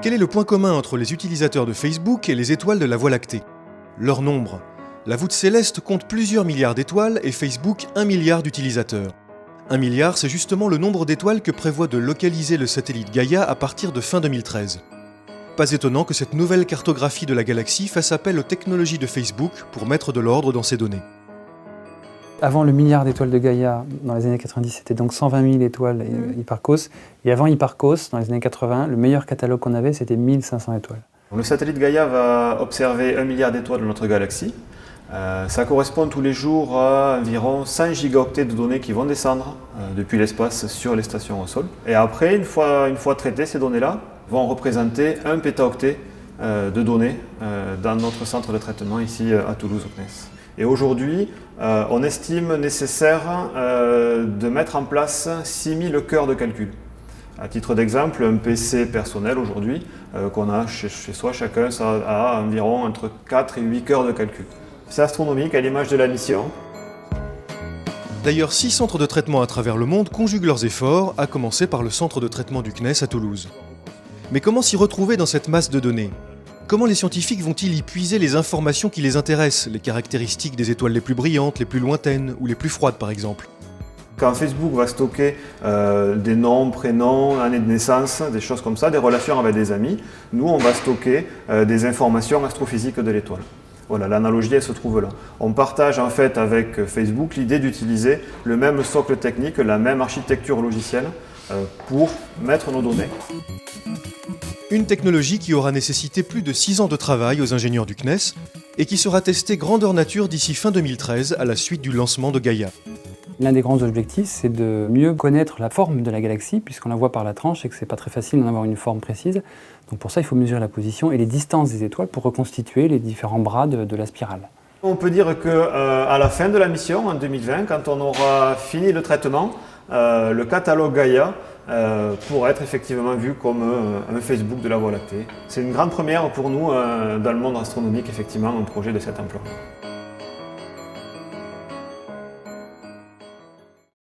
Quel est le point commun entre les utilisateurs de Facebook et les étoiles de la Voie lactée? Leur nombre. La voûte céleste compte plusieurs milliards d'étoiles et Facebook 1 milliard d'utilisateurs. 1 milliard, c'est justement le nombre d'étoiles que prévoit de localiser le satellite Gaia à partir de fin 2013. Pas étonnant que cette nouvelle cartographie de la galaxie fasse appel aux technologies de Facebook pour mettre de l'ordre dans ces données. Avant le milliard d'étoiles de Gaia, dans les années 90, c'était donc 120 000 étoiles Hipparcos. Et avant Hipparcos, dans les années 80, le meilleur catalogue qu'on avait, c'était 1500 étoiles. Le satellite Gaia va observer 1 milliard d'étoiles dans notre galaxie. Ça correspond tous les jours à environ 100 gigaoctets de données qui vont descendre depuis l'espace sur les stations au sol. Et après, une fois traitées, ces données-là vont représenter 1 pétaoctet de données dans notre centre de traitement ici à Toulouse au CNES. Et aujourd'hui, on estime nécessaire de mettre en place 6000 cœurs de calcul. À titre d'exemple, un PC personnel aujourd'hui qu'on a chez soi, chacun, ça a environ entre 4 et 8 cœurs de calcul. C'est astronomique à l'image de la mission. D'ailleurs, 6 centres de traitement à travers le monde conjuguent leurs efforts, à commencer par le centre de traitement du CNES à Toulouse. Mais comment s'y retrouver dans cette masse de données? Comment les scientifiques vont-ils y puiser les informations qui les intéressent, les caractéristiques des étoiles les plus brillantes, les plus lointaines ou les plus froides par exemple? Quand Facebook va stocker des noms, prénoms, années de naissance, des choses comme ça, des relations avec des amis, nous on va stocker des informations astrophysiques de l'étoile. Voilà, l'analogie elle se trouve là. On partage en fait avec Facebook l'idée d'utiliser le même socle technique, la même architecture logicielle pour mettre nos données. Une technologie qui aura nécessité plus de 6 ans de travail aux ingénieurs du CNES et qui sera testée grandeur nature d'ici fin 2013 à la suite du lancement de Gaia. L'un des grands objectifs, c'est de mieux connaître la forme de la galaxie, puisqu'on la voit par la tranche et que ce n'est pas très facile d'en avoir une forme précise. Donc pour ça, il faut mesurer la position et les distances des étoiles pour reconstituer les différents bras de la spirale. On peut dire qu'à la fin de la mission, en 2020, quand on aura fini le traitement, le catalogue Gaia pourra être effectivement vu comme un Facebook de la Voie lactée. C'est une grande première pour nous dans le monde astronomique, effectivement, un projet de cette ampleur.